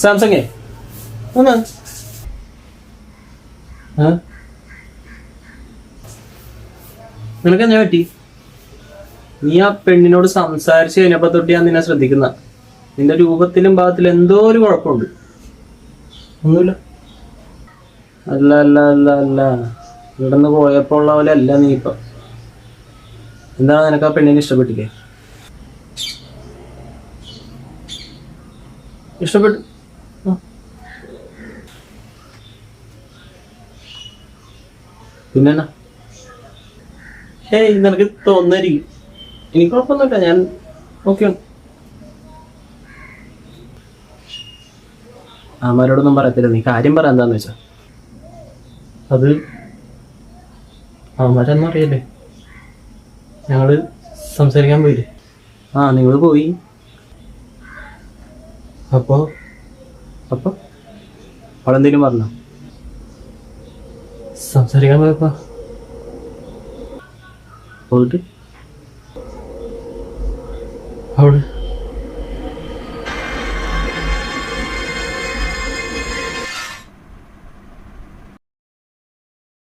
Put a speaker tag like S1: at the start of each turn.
S1: സാംസങ്ങേ ഒന്ന് നിനക്ക് എന്നാ പറ്റി? നീ ആ പെണ്ണിനോട് സംസാരിച്ച് കഴിഞ്ഞപ്പോ തൊട്ട് ഞാൻ നിന്നെ ശ്രദ്ധിക്കുന്ന നിന്റെ രൂപത്തിലും ഭാഗത്തിലും എന്തോ ഒരു കുഴപ്പമുണ്ട്. ഒന്നുമില്ല. അല്ല അല്ല അല്ല അല്ല ഇവിടെ നിന്ന് പോയപ്പോ ഉള്ള പോലെ അല്ല നീ ഇപ്പൊ. എന്താണ് നിനക്ക് ആ പെണ്ണിനെ ഇഷ്ടപ്പെട്ടില്ലേ? ഇഷ്ടപ്പെട്ടു. പിന്നെന്നാ? ഹേയ് നിനക്ക് തോന്നായിരിക്കും. എനിക്ക് കുഴപ്പമൊന്നുമില്ല, ഞാൻ ഓക്കെയാണ്. അവന്മാരോടൊന്നും പറയത്തില്ല, നീ കാര്യം പറ എന്താന്ന് വെച്ചാ. അത് അവന്മാരൊന്നും അറിയല്ലേ, ഞങ്ങള് സംസാരിക്കാൻ പോയില്ലേ? നിങ്ങൾ പോയി. അപ്പോ അപ്പൊ അവളെന്തേലും പറഞ്ഞോ? സംസാരിക്കാൻ പോയപ്പോ പോയിട്ട് അവള്